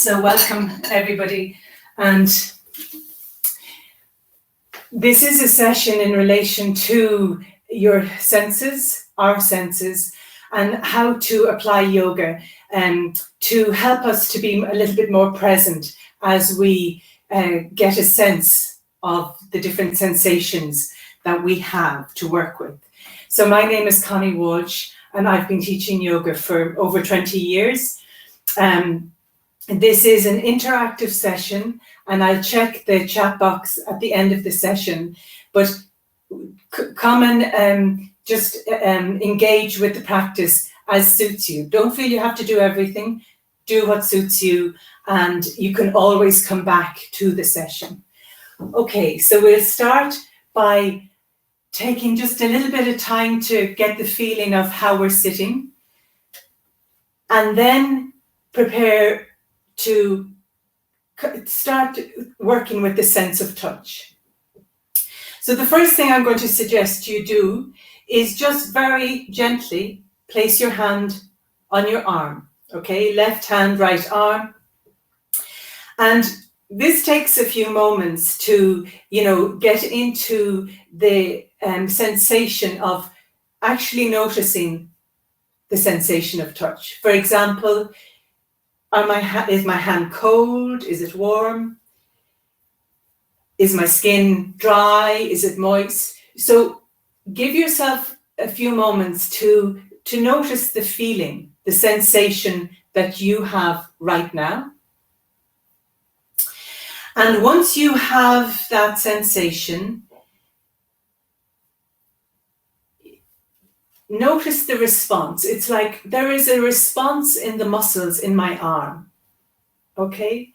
So welcome everybody, and this is a session in relation to your senses, our senses, and how to apply yoga to help us to be a little bit more present as we get a sense of the different sensations that we have to work with. So my name is Connie Walsh, and I've been teaching yoga for over 20 years. This is an interactive session, and I'll check the chat box at the end of the session, but come and just engage with the practice as suits you. Don't feel you have to do everything. Do what suits you, and you can always come back to the session. Okay, so we'll start by taking just a little bit of time to get the feeling of how we're sitting, and then prepare to start working with the sense of touch. So the first thing I'm going to suggest you do is just very gently place your hand on your arm, okay? Left hand, right arm. And this takes a few moments to, get into the sensation of actually noticing the sensation of touch. For example, is my hand cold? Is it warm? Is my skin dry? Is it moist? So give yourself a few moments to notice the feeling, the sensation that you have right now. And once you have that sensation, notice the response. It's like there is a response in the muscles in my arm, okay?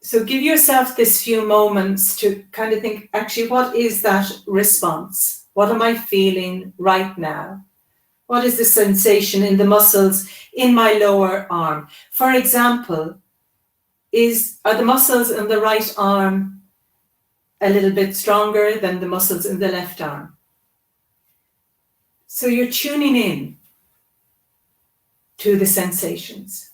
So give yourself this few moments to kind of think, actually, what is that response? What am I feeling right now? What is the sensation in the muscles in my lower arm? For example, are the muscles in the right arm a little bit stronger than the muscles in the left arm? So you're tuning in to the sensations.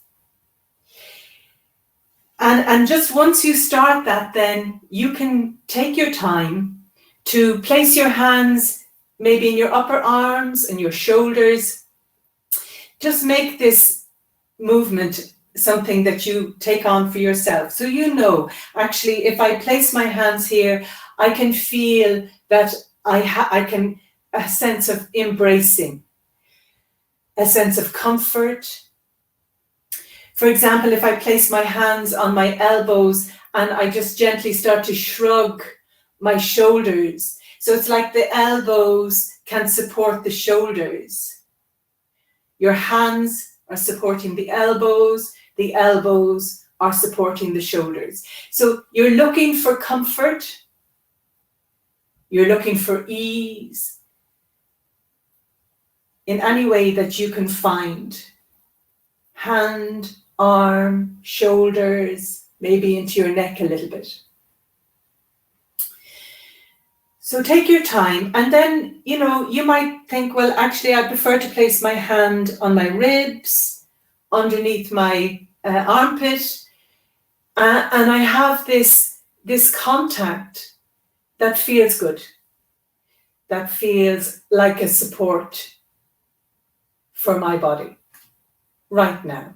And just once you start that, then you can take your time to place your hands maybe in your upper arms and your shoulders. Just make this movement something that you take on for yourself. So actually, if I place my hands here, I can feel that a sense of embracing, a sense of comfort. For example, if I place my hands on my elbows and I just gently start to shrug my shoulders, so it's like the elbows can support the shoulders. Your hands are supporting the elbows are supporting the shoulders. So you're looking for comfort, you're looking for ease, in any way that you can find. Hand, arm, shoulders, maybe into your neck a little bit. So take your time, and then, you might think, well, actually, I prefer to place my hand on my ribs, underneath my armpit, and I have this contact that feels good, that feels like a support for my body right now.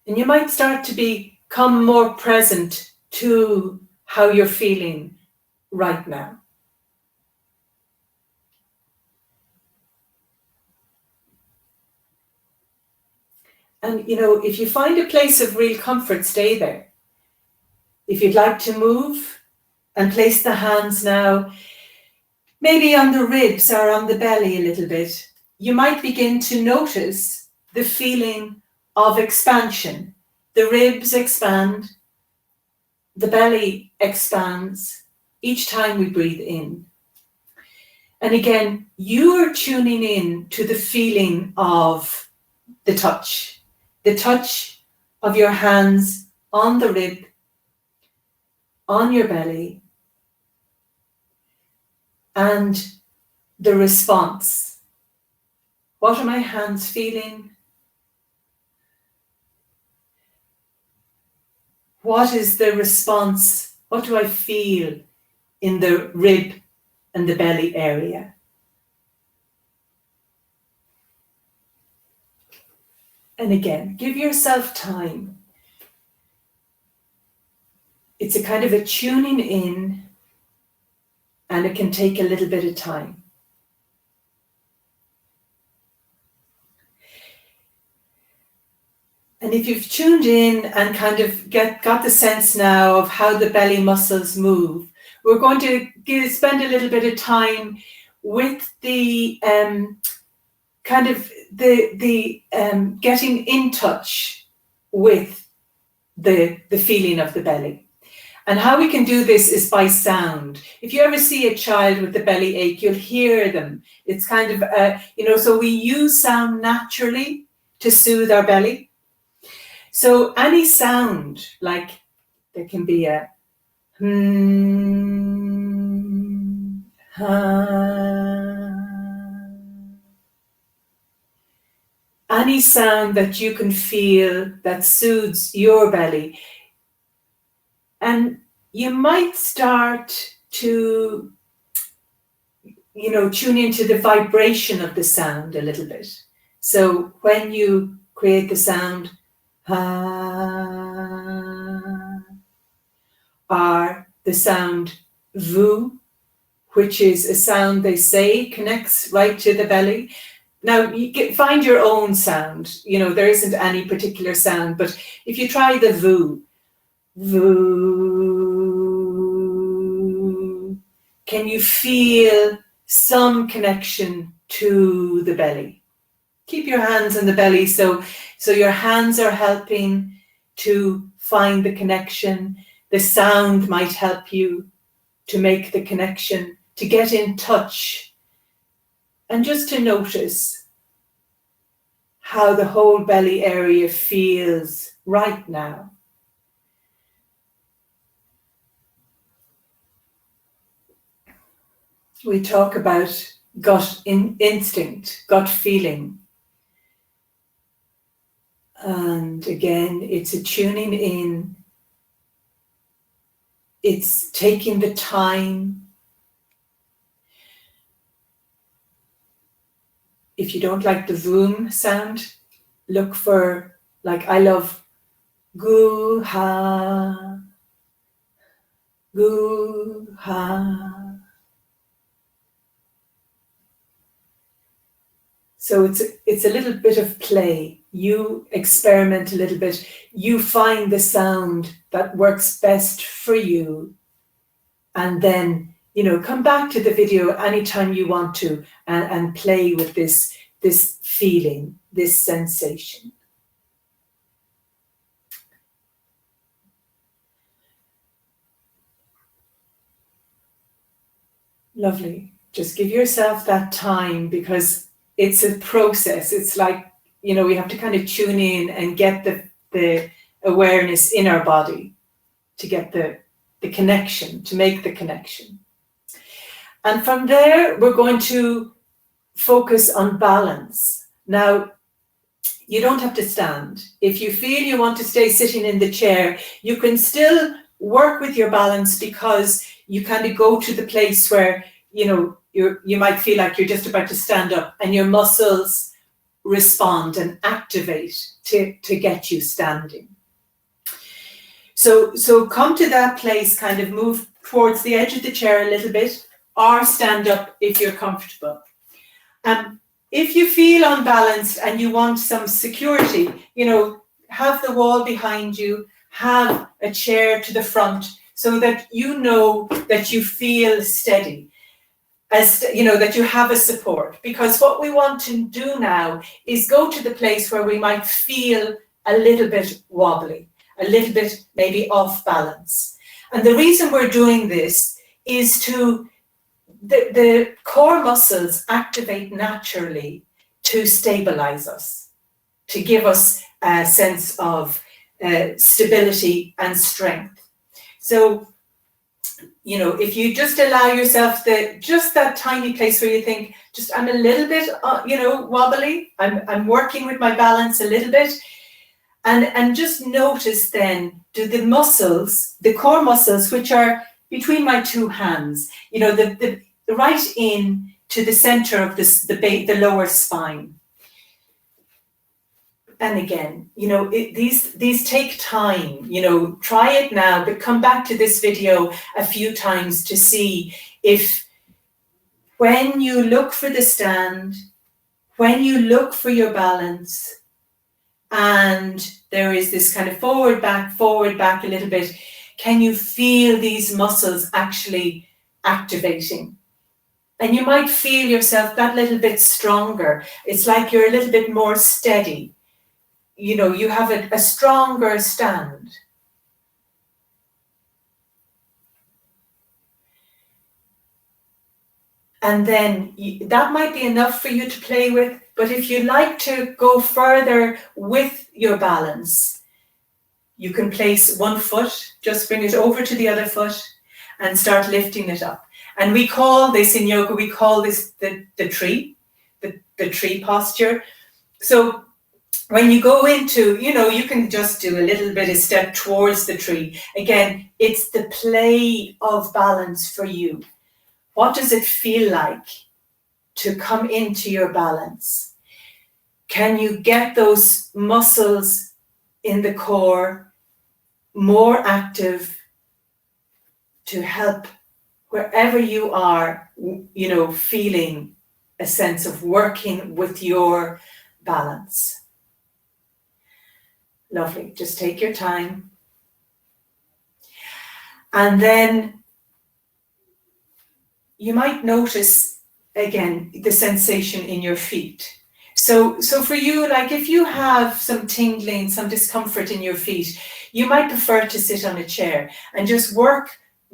And you might start to become more present to how you're feeling right now. And if you find a place of real comfort, stay there. If you'd like to move and place the hands now, maybe on the ribs or on the belly a little bit, you might begin to notice the feeling of expansion. The ribs expand, the belly expands each time we breathe in. And again, you are tuning in to the feeling of the touch of your hands on the rib, on your belly, and the response. What are my hands feeling? what is the response? What do I feel in the rib and the belly area? And again, give yourself time. It's a kind of a tuning in, and it can take a little bit of time. And if you've tuned in and kind of got the sense now of how the belly muscles move, we're going to spend a little bit of time with the kind of the getting in touch with the feeling of the belly. And how we can do this is by sound. If you ever see a child with the belly ache, you'll hear them. It's kind of, so we use sound naturally to soothe our belly. So any sound, like there can be a any sound that you can feel that soothes your belly. And you might start to, tune into the vibration of the sound a little bit. So when you create the sound, or the sound vu, which is a sound they say connects right to the belly. Now, you find your own sound. There isn't any particular sound, but if you try the vu, can you feel some connection to the belly? Keep your hands on the belly so your hands are helping to find the connection. The sound might help you to make the connection, to get in touch, and just to notice how the whole belly area feels right now. We talk about gut instinct, gut feeling. And again, it's a tuning in. It's taking the time. If you don't like the voom sound, look for, like I love, gu ha, gu ha. So it's a little bit of play. You experiment a little bit. You find the sound that works best for you. And then, come back to the video anytime you want to and play with this feeling, this sensation. Lovely. Just give yourself that time, because it's a process. It's like, we have to kind of tune in and get the awareness in our body to get the connection, to make the connection. And from there, we're going to focus on balance. Now, you don't have to stand. If you feel you want to stay sitting in the chair, you can still work with your balance, because you kind of go to the place where, you might feel like you're just about to stand up, and your muscles respond and activate to get you standing. So come to that place, kind of move towards the edge of the chair a little bit, or stand up if you're comfortable. If you feel unbalanced and you want some security, have the wall behind you, have a chair to the front, so that that you feel steady. That you have a support, because what we want to do now is go to the place where we might feel a little bit wobbly, a little bit maybe off balance. And the reason we're doing this is the core muscles activate naturally to stabilize us, to give us a sense of stability and strength. So, if you just allow yourself just that tiny place where you think, I'm a little bit, wobbly, I'm working with my balance a little bit, And just notice then, do the muscles, the core muscles, which are between my two hands, the right in to the center of the lower spine. And again, these take time, try it now, but come back to this video a few times to see if when you look for the stand, when you look for your balance, and there is this kind of forward, back a little bit, can you feel these muscles actually activating? And you might feel yourself that little bit stronger. It's like you're a little bit more steady. You have a stronger stand. And then that might be enough for you to play with. But if you like to go further with your balance, you can place one foot, just bring it over to the other foot and start lifting it up. And we call this in yoga, the tree, the tree posture. So when you go into, you can just do a little bit of step towards the tree. Again, it's the play of balance for you. What does it feel like to come into your balance? Can you get those muscles in the core more active to help wherever you are, feeling a sense of working with your balance? Lovely. Just take your time. And then you might notice, again, the sensation in your feet. So for you, like if you have some tingling, some discomfort in your feet, you might prefer to sit on a chair and just work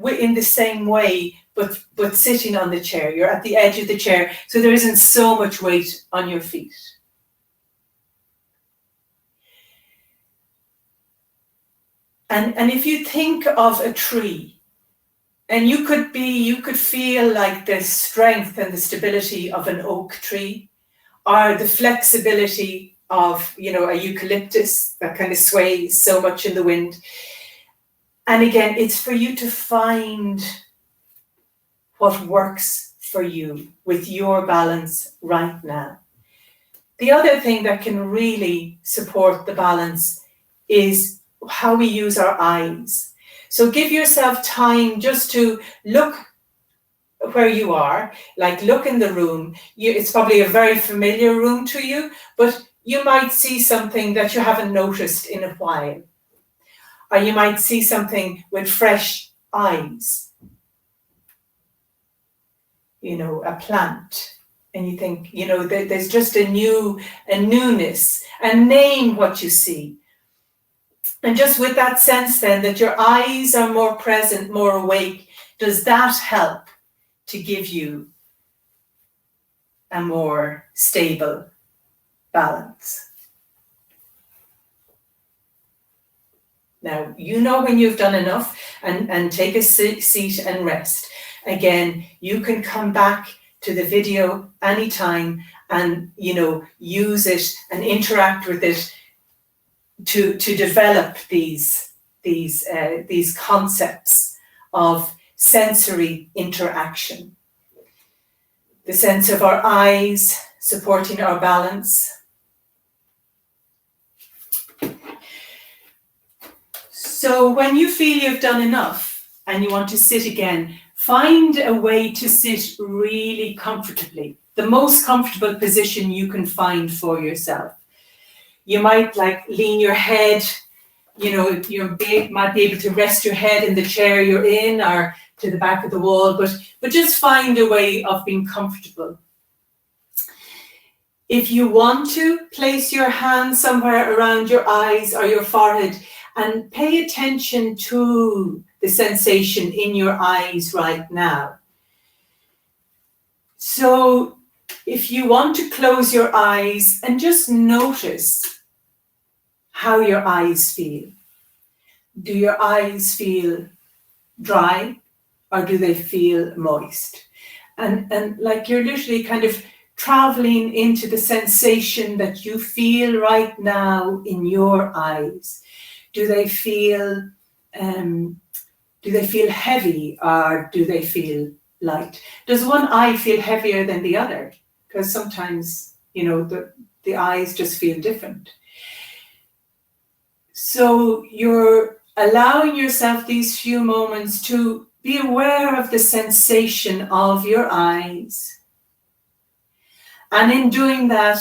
in the same way, but sitting on the chair. You're at the edge of the chair, so there isn't so much weight on your feet. And if you think of a tree, and you could feel like the strength and the stability of an oak tree, or the flexibility of, a eucalyptus that kind of sways so much in the wind. And again, it's for you to find what works for you with your balance right now. The other thing that can really support the balance is how we use our eyes. So give yourself time just to look where you are, like look in the room. It's probably a very familiar room to you, but you might see something that you haven't noticed in a while. Or you might see something with fresh eyes. A plant. And you think, there's just a newness, and name what you see. And just with that sense then that your eyes are more present, more awake, does that help to give you a more stable balance? Now, when you've done enough, and take a seat and rest. Again, you can come back to the video anytime and, use it and interact with it to develop these concepts of sensory interaction. The sense of our eyes supporting our balance. So when you feel you've done enough and you want to sit again, find a way to sit really comfortably, the most comfortable position you can find for yourself. You might lean your head, you might be able to rest your head in the chair you're in or to the back of the wall, but just find a way of being comfortable. If you want to, place your hand somewhere around your eyes or your forehead and pay attention to the sensation in your eyes right now. So if you want to close your eyes and just notice how your eyes feel. Do your eyes feel dry or do they feel moist? And like you're literally kind of traveling into the sensation that you feel right now in your eyes. Do they feel heavy, or do they feel light? Does one eye feel heavier than the other? Because sometimes, the eyes just feel different. So you're allowing yourself these few moments to be aware of the sensation of your eyes. And in doing that,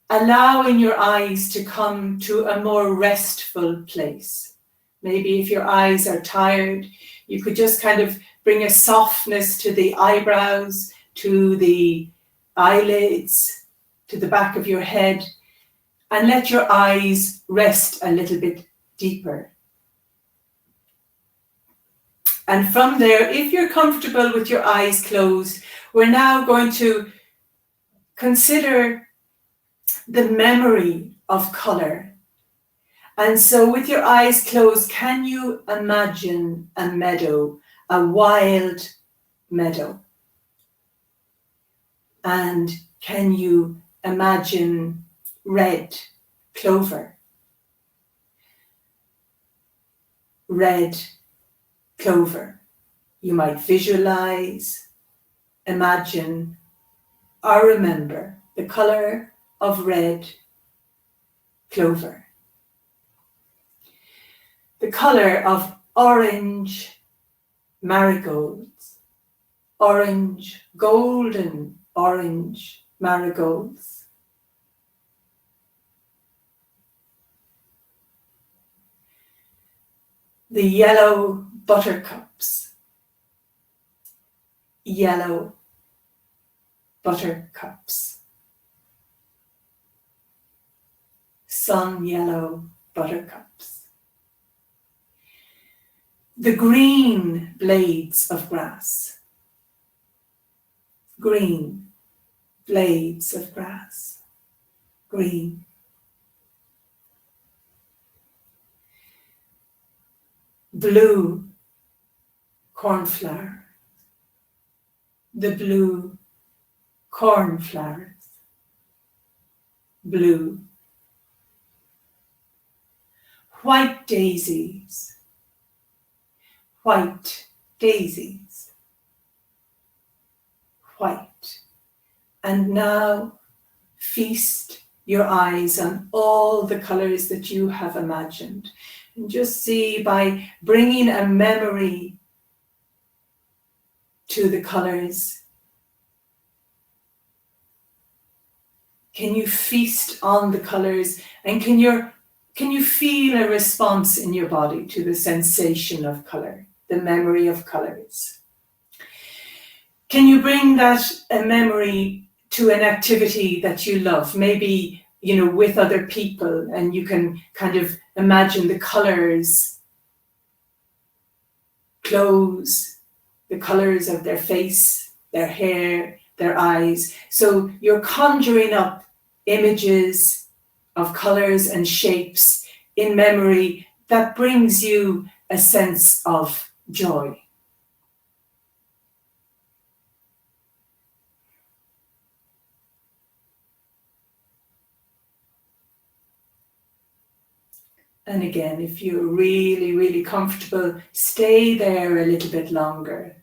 allowing your eyes to come to a more restful place. Maybe if your eyes are tired, you could just kind of bring a softness to the eyebrows, to the eyelids, to the back of your head, and let your eyes rest a little bit deeper. And from there, if you're comfortable with your eyes closed, we're now going to consider the memory of color. And so with your eyes closed, can you imagine a meadow, a wild meadow? And can you imagine red clover? Red clover. You might visualize, imagine, or remember the color of red clover. The color of orange marigolds, orange, golden orange marigolds. The yellow buttercups, yellow buttercups. Sun yellow buttercups. The green blades of grass. Green blades of grass. Green. Blue cornflower. The blue cornflowers. Blue. White daisies. White daisies. White. And now feast your eyes on all the colors that you have imagined. And just see, by bringing a memory to the colors, can you feast on the colors, and can you feel a response in your body to the sensation of color, the memory of colors? Can you bring that a memory to an activity that you love, maybe, with other people, and you can kind of imagine the colors, clothes, the colors of their face, their hair, their eyes. So you're conjuring up images of colors and shapes in memory that brings you a sense of joy. And again, if you're really, really comfortable, stay there a little bit longer.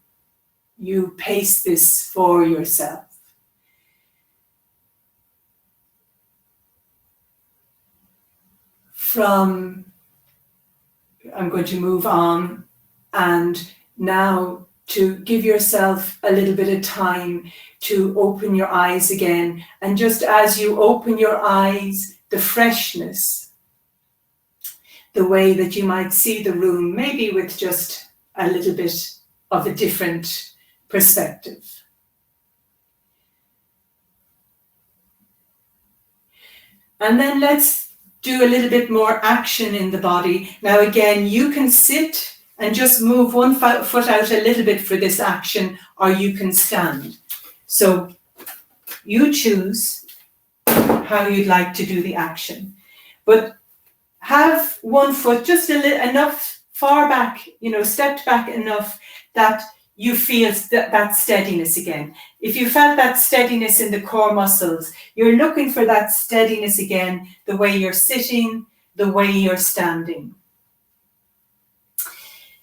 You pace this for yourself. I'm going to move on, and now to give yourself a little bit of time to open your eyes again. And just as you open your eyes, the freshness, the way that you might see the room, maybe with just a little bit of a different perspective. And then let's do a little bit more action in the body. Now again, you can sit and just move one foot out a little bit for this action, or you can stand. So you choose how you'd like to do the action. But have one foot just enough far back, stepped back enough that you feel that steadiness again. If you felt that steadiness in the core muscles, you're looking for that steadiness again, the way you're sitting, the way you're standing.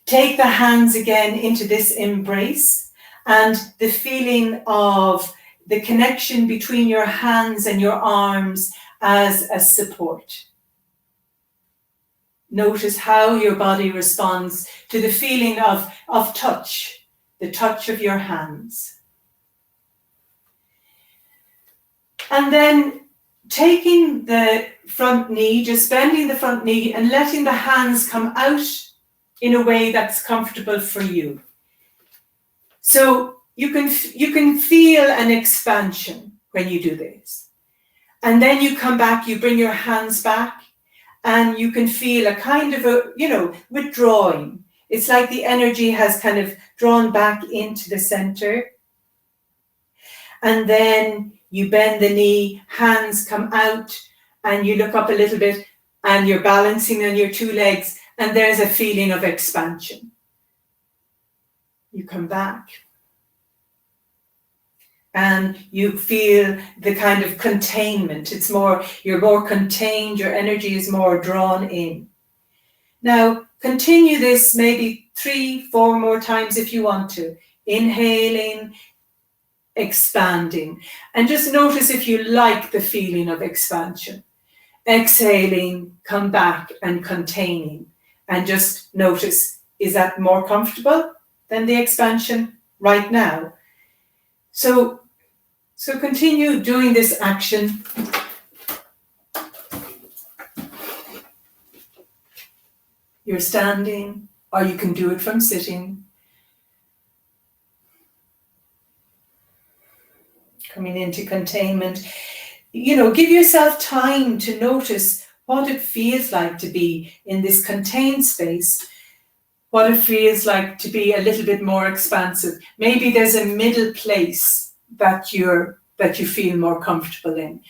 Take the hands again into this embrace, and the feeling of the connection between your hands and your arms as a support. Notice how your body responds to the feeling of touch, the touch of your hands. And then taking the front knee, just bending the front knee and letting the hands come out in a way that's comfortable for you. So you can feel an expansion when you do this. And then you come back, you bring your hands back, and you can feel a kind of withdrawing. It's like the energy has kind of drawn back into the center. And then you bend the knee, hands come out, and you look up a little bit, and you're balancing on your two legs, and there's a feeling of expansion. You come back, and you feel the kind of containment. You're more contained, your energy is more drawn in. Now, continue this maybe 3-4 more times if you want to. Inhaling, expanding, and just notice if you like the feeling of expansion. Exhaling, come back and containing, and just notice, is that more comfortable than the expansion right now? So continue doing this action. You're standing, or you can do it from sitting. Coming into containment. Give yourself time to notice what it feels like to be in this contained space, what it feels like to be a little bit more expansive. Maybe there's a middle place that you feel more comfortable in.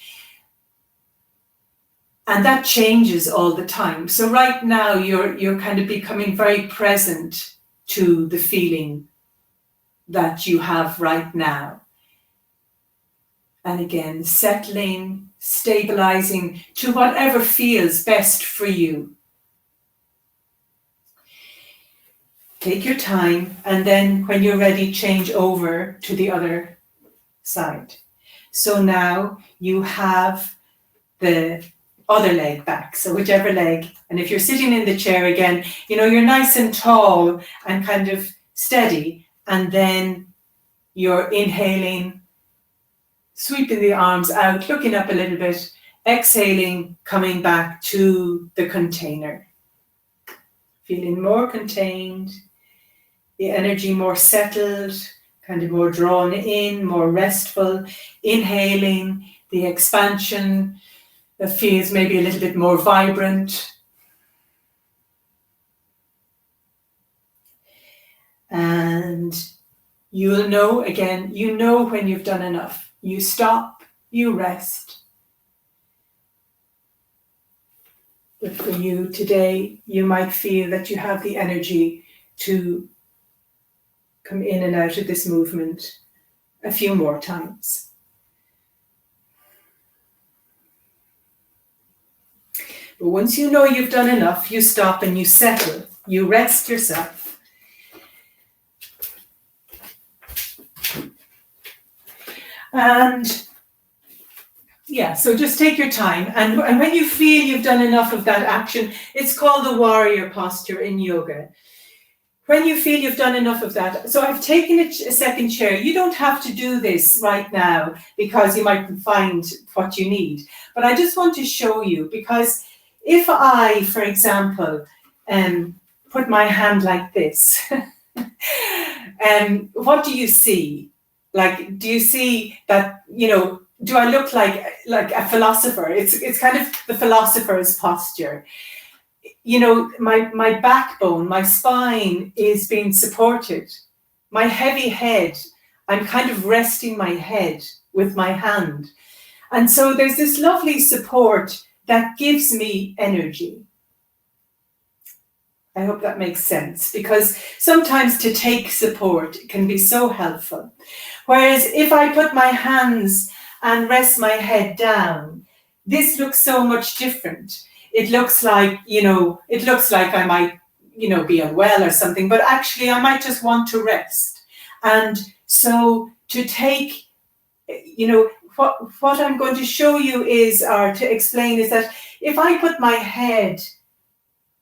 And that changes all the time. So right now you're kind of becoming very present to the feeling that you have right now. And again, settling, stabilizing to whatever feels best for you. Take your time, and then when you're ready, change over to the other side. So now you have the other leg back, so whichever leg. And if you're sitting in the chair again, you're nice and tall and kind of steady, and then you're inhaling, sweeping the arms out, looking up a little bit, exhaling, coming back to the container. Feeling more contained, the energy more settled, kind of more drawn in, more restful. Inhaling, the expansion that feels maybe a little bit more vibrant. And you'll know, again, when you've done enough. You stop, you rest. But for you today, you might feel that you have the energy to come in and out of this movement a few more times. But once you know you've done enough, you stop and you settle, you rest yourself. And so just take your time. And when you feel you've done enough of that action, it's called the warrior posture in yoga. When you feel you've done enough of that, so I've taken a second chair. You don't have to do this right now because you might find what you need. But I just want to show you, because if I, for example, put my hand like this, what do you see? Like, do you see that, do I look like a philosopher? It's kind of the philosopher's posture. My backbone, my spine is being supported. My heavy head, I'm kind of resting my head with my hand. And so there's this lovely support that gives me energy. I hope that makes sense, because sometimes to take support can be so helpful. Whereas if I put my hands and rest my head down, this looks so much different. It looks like, I might, be unwell or something, but actually I might just want to rest. And so to take, what I'm going to show you is, or to explain, is that if I put my head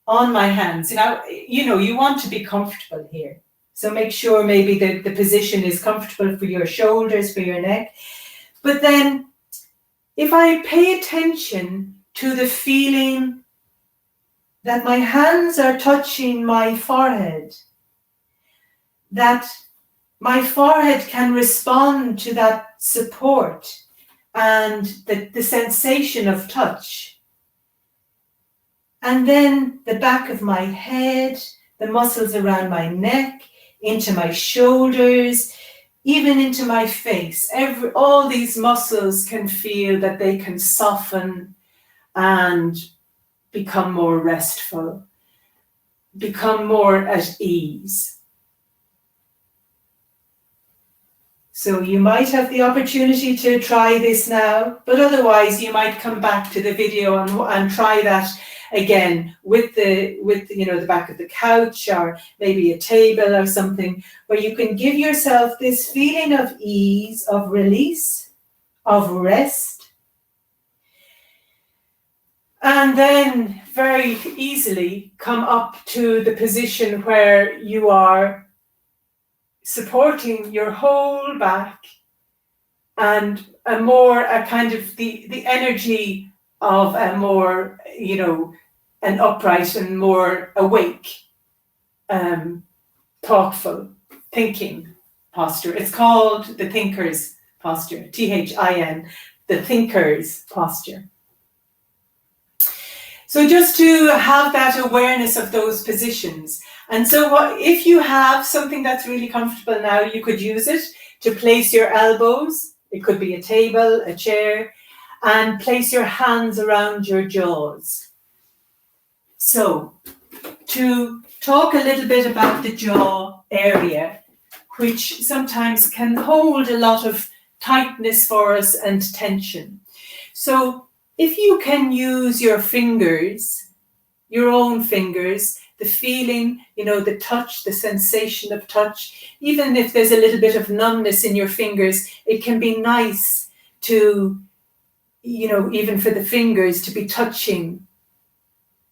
on my hands, you want to be comfortable here. So make sure maybe the position is comfortable for your shoulders, for your neck. But then if I pay attention to the feeling that my hands are touching my forehead, that my forehead can respond to that support and the sensation of touch. And then the back of my head, the muscles around my neck, into my shoulders, even into my face. All these muscles can feel that they can soften and become more restful, become more at ease. So you might have the opportunity to try this now, but otherwise you might come back to the video and try that again with the back of the couch, or maybe a table or something, where you can give yourself this feeling of ease, of release, of rest. And then very easily come up to the position where you are supporting your whole back, and a kind of the energy of a more, an upright and more awake, thoughtful, thinking posture. It's called the thinker's posture, THIN, the thinker's posture. So just to have that awareness of those positions. And so if you have something that's really comfortable now, you could use it to place your elbows. It could be a table, a chair, and place your hands around your jaws. So to talk a little bit about the jaw area, which sometimes can hold a lot of tightness for us and tension. So if you can use your fingers, your own fingers, the feeling, the touch, the sensation of touch, even if there's a little bit of numbness in your fingers, it can be nice to, even for the fingers, to be touching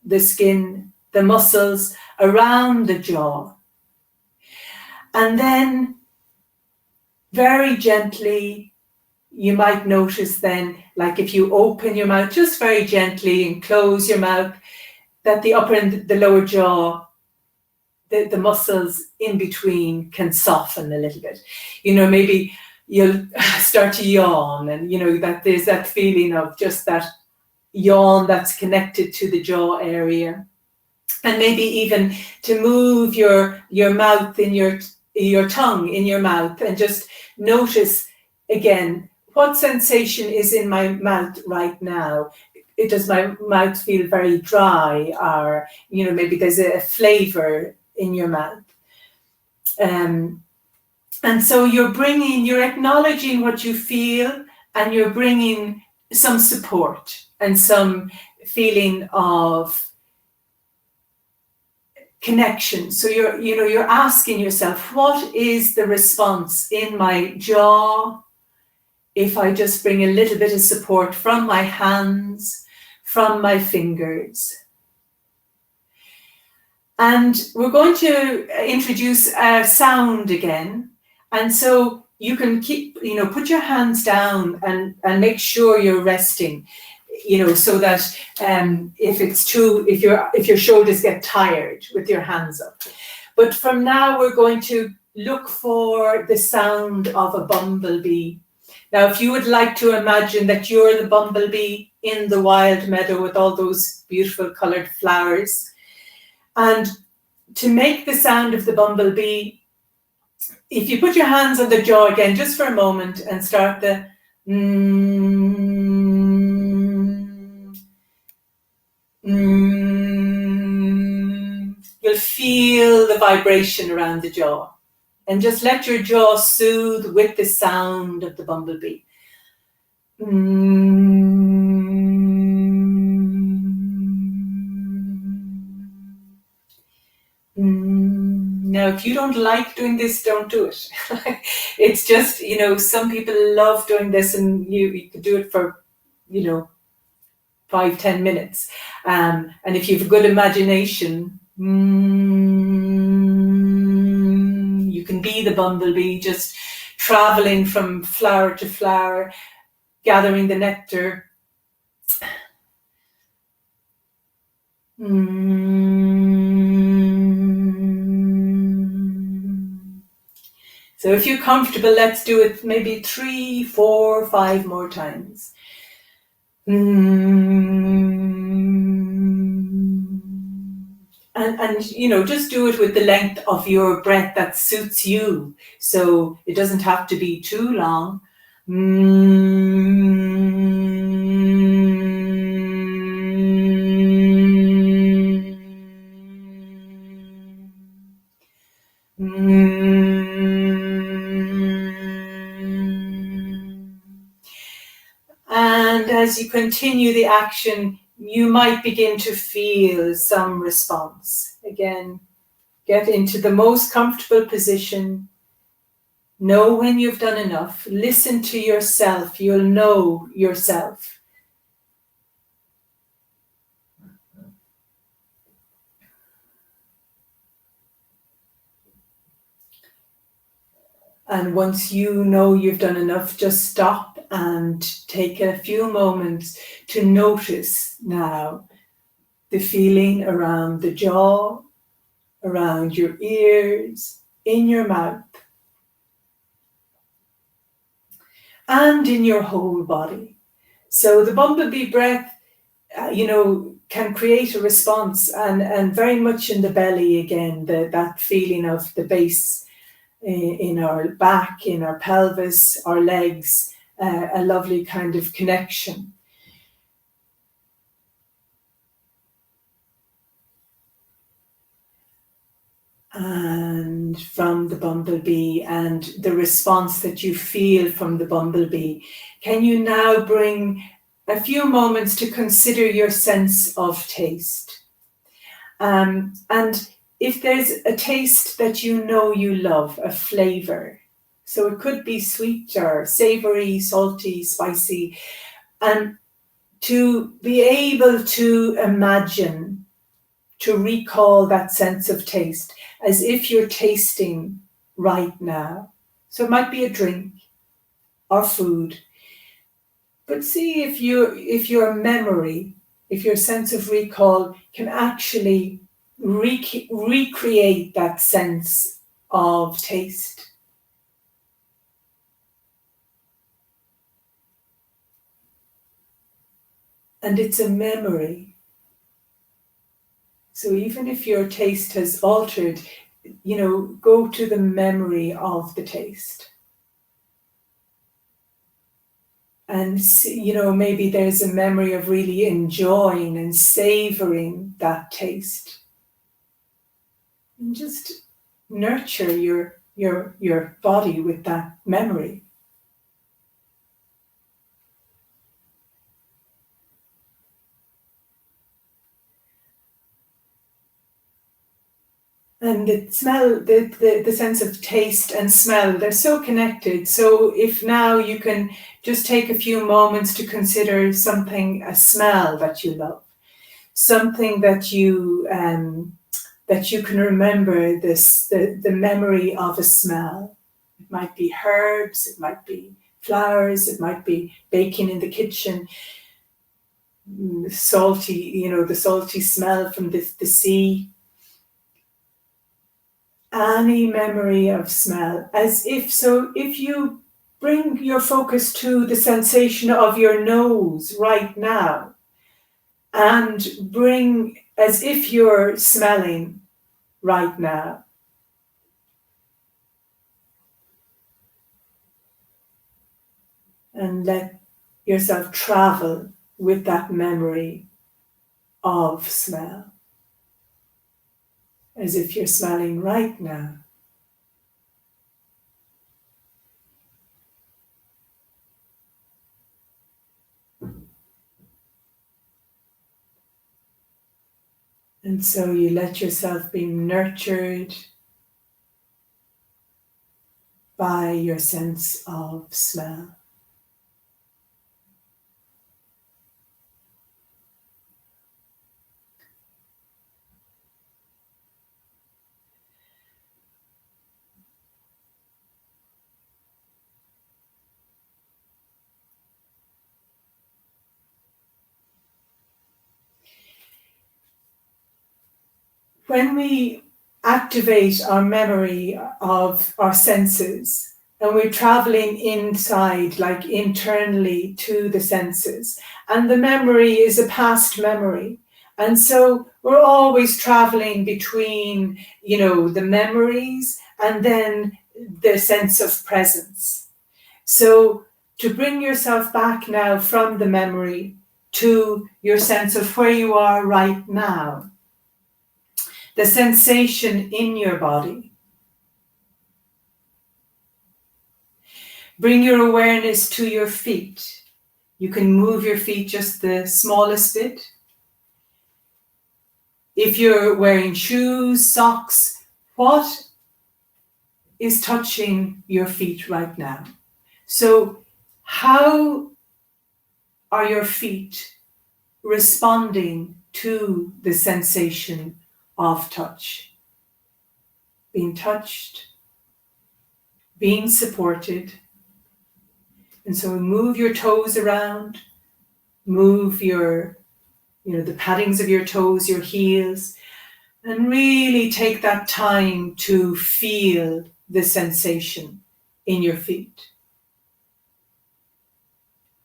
the skin, the muscles around the jaw. And then very gently, you might notice then, like if you open your mouth just very gently and close your mouth, that the upper and the lower jaw, the muscles in between can soften a little bit. Maybe you'll start to yawn, and that there's that feeling of just that yawn that's connected to the jaw area. And maybe even to move your mouth in your tongue in your mouth, and just notice again, what sensation is in my mouth right now? Does my mouth feel very dry, or maybe there's a flavor in your mouth? And so you're acknowledging what you feel, and you're bringing some support and some feeling of connection. So you're asking yourself, what is the response in my jaw if I just bring a little bit of support from my hands, from my fingers? And we're going to introduce a sound again. And so you can put your hands down and make sure you're resting, so that if your shoulders get tired with your hands up. But from now, we're going to look for the sound of a bumblebee. Now, if you would like to imagine that you're the bumblebee in the wild meadow with all those beautiful colored flowers, and to make the sound of the bumblebee, if you put your hands on the jaw again, just for a moment, and start the you'll you'll feel the vibration around the jaw. And just let your jaw soothe with the sound of the bumblebee. Now, if you don't like doing this, don't do it. It's just, some people love doing this, and you could do it for, 5-10 minutes. And if you have a good imagination, you can be the bumblebee, just traveling from flower to flower, gathering the nectar. So if you're comfortable, let's do it maybe 3, 4, 5 more times. And just do it with the length of your breath that suits you. So it doesn't have to be too long. And as you continue the action, you might begin to feel some response. Again, get into the most comfortable position. Know when you've done enough. Listen to yourself. You'll know yourself. And once you know you've done enough, just stop and take a few moments to notice now the feeling around the jaw, around your ears, in your mouth, and in your whole body. So the bumblebee breath, can create a response, and very much in the belly again, that feeling of the base in our back, in our pelvis, our legs, a lovely kind of connection. And from the bumblebee and the response that you feel from the bumblebee, can you now bring a few moments to consider your sense of taste? And if there's a taste that you love, a flavor, so it could be sweet or savory, salty, spicy, and to be able to imagine, to recall that sense of taste as if you're tasting right now. So it might be a drink or food, but see if your memory, if your sense of recall can actually recreate that sense of taste. And it's a memory. So even if your taste has altered, go to the memory of the taste. And, maybe there's a memory of really enjoying and savoring that taste. And just nurture your body with that memory. And the smell, the sense of taste and smell, they're so connected. So if now you can just take a few moments to consider a smell that you love, something that you can remember, the memory of a smell. It might be herbs, it might be flowers, it might be baking in the kitchen, salty, the salty smell from the sea. Any memory of smell, if you bring your focus to the sensation of your nose right now, and bring as if you're smelling right now. And let yourself travel with that memory of smell. as if you're smelling right now. And so you let yourself be nurtured by your sense of smell. When we activate our memory of our senses and we're traveling inside, like internally to the senses, and the memory is a past memory. And so we're always traveling between, the memories and then the sense of presence. So to bring yourself back now from the memory to your sense of where you are right now, the sensation in your body. Bring your awareness to your feet. You can move your feet just the smallest bit. If you're wearing shoes, socks, what is touching your feet right now? So how are your feet responding to the sensation of touch? Being touched, being supported. And so move your toes around, move your, the paddings of your toes, your heels, and really take that time to feel the sensation in your feet.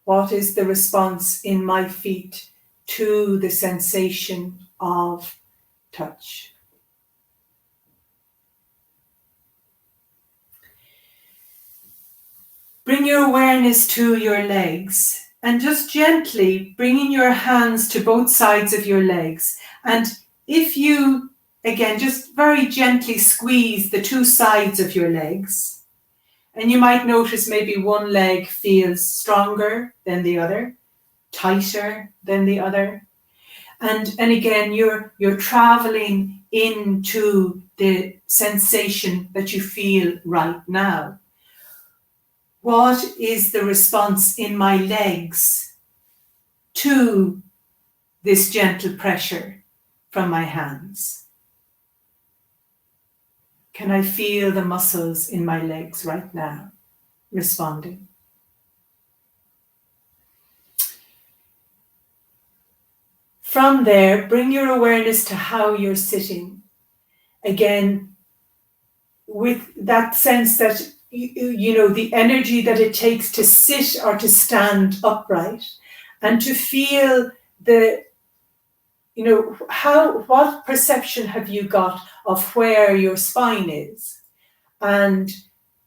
What is the response in my feet to the sensation of touch? Bring your awareness to your legs and just gently bringing your hands to both sides of your legs. And if you, again, just very gently squeeze the two sides of your legs, and you might notice maybe one leg feels stronger than the other, tighter than the other. And again, you're traveling into the sensation that you feel right now. What is the response in my legs to this gentle pressure from my hands? Can I feel the muscles in my legs right now responding? From there, bring your awareness to how you're sitting. Again, with that sense that the energy that it takes to sit or to stand upright, and to feel what perception have you got of where your spine is and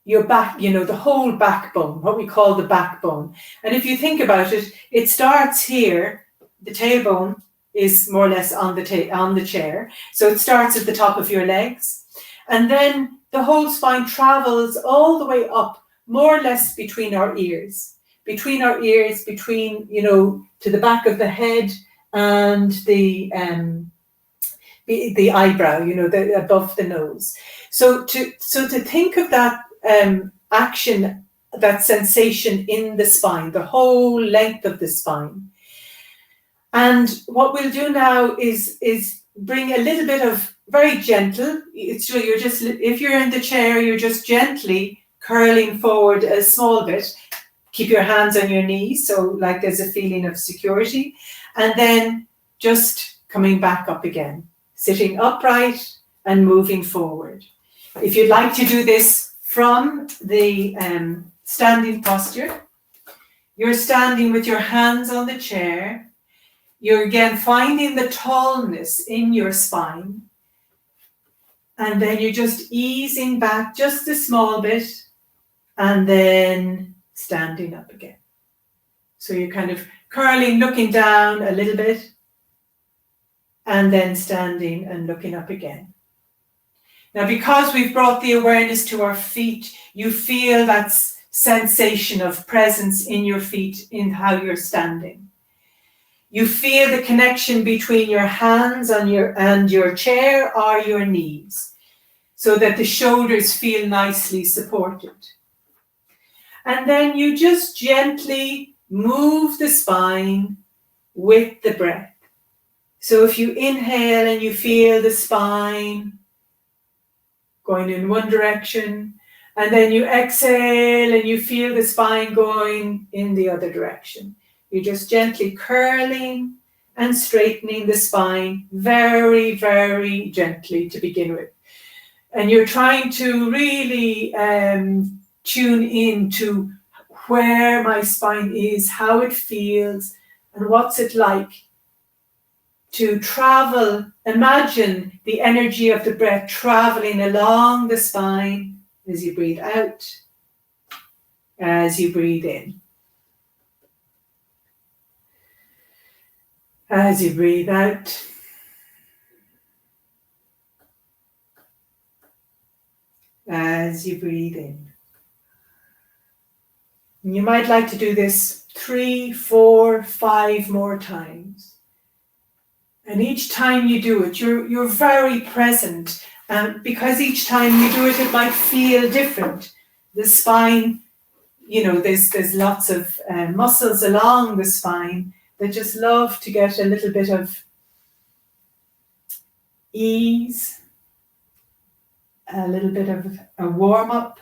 your back, the whole backbone, what we call the backbone. And if you think about it, it starts here, the tailbone is more or less on the chair. So it starts at the top of your legs, and then the whole spine travels all the way up, more or less between our ears, to the back of the head and the eyebrow, above the nose. So to think of that action, that sensation in the spine, the whole length of the spine. And what we'll do now is bring a little bit of very gentle. If you're in the chair, you're just gently curling forward a small bit. Keep your hands on your knees, so like there's a feeling of security. And then just coming back up again, sitting upright and moving forward. If you'd like to do this from the standing posture, you're standing with your hands on the chair. You're again finding the tallness in your spine. And then you're just easing back just a small bit and then standing up again. So you're kind of curling, looking down a little bit and then standing and looking up again. Now, because we've brought the awareness to our feet, you feel that sensation of presence in your feet, in how you're standing. You feel the connection between your hands and your chair or your knees, so that the shoulders feel nicely supported. And then you just gently move the spine with the breath. So if you inhale and you feel the spine going in one direction, and then you exhale and you feel the spine going in the other direction. You're just gently curling and straightening the spine very, very gently to begin with. And you're trying to really tune in to where my spine is, how it feels, and what's it like to travel. Imagine the energy of the breath traveling along the spine as you breathe out, as you breathe in. As you breathe out, as you breathe in. And you might like to do this 3, 4, 5 more times. And each time you do it, you're very present. Because each time you do it, it might feel different. The spine, there's lots of muscles along the spine that just love to get a little bit of ease, a little bit of a warm-up,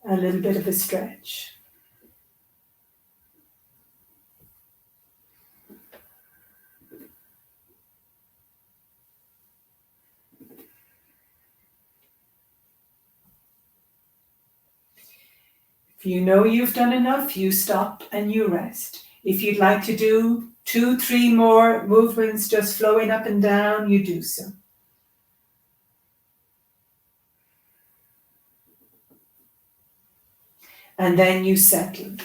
a little bit of a stretch. If you know you've done enough, you stop and you rest. If you'd like to do 2, 3 more movements just flowing up and down, you do so. And then you settle.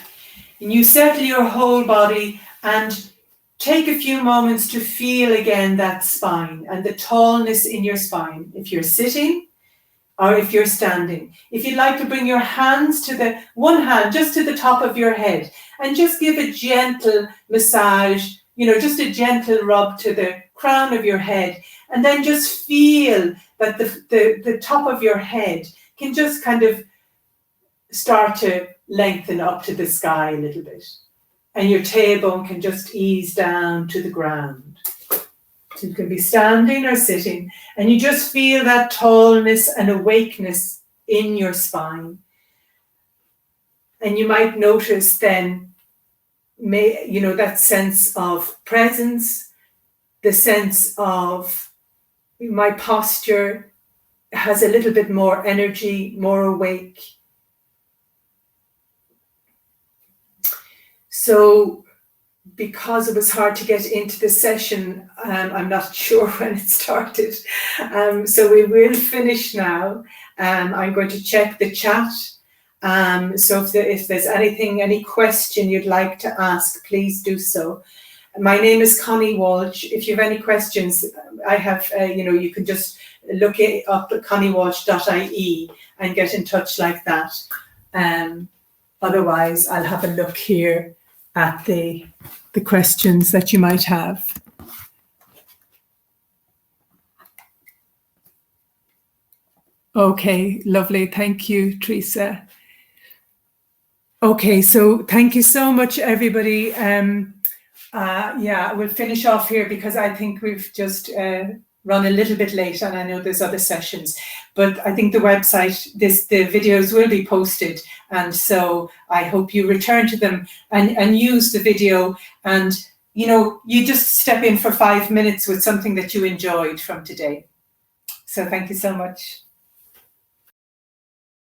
And you settle your whole body and take a few moments to feel again that spine and the tallness in your spine. If you're sitting, or if you're standing. If you'd like to bring your hands to one hand just to the top of your head and just give a gentle massage, just a gentle rub to the crown of your head, and then just feel that the top of your head can just kind of start to lengthen up to the sky a little bit. And your tailbone can just ease down to the ground. So you can be standing or sitting, and you just feel that tallness and awakeness in your spine. And you might notice then, that sense of presence, the sense of my posture has a little bit more energy, more awake. So, because it was hard to get into the session, I'm not sure when it started. So we will finish now. I'm going to check the chat. So if there's any question you'd like to ask, please do so. My name is Connie Walsh. If you have any questions, I have, you can just look it up at conniewalsh.ie and get in touch like that. Otherwise, I'll have a look here at the questions that you might have. Okay, lovely. Thank you, Teresa. Okay, so thank you so much, everybody. We'll finish off here because I think we've just run a little bit late, and I know there's other sessions, but I think the website, the videos will be posted, and so I hope you return to them and use the video, and you just step in for 5 minutes with something that you enjoyed from today. So thank you so much.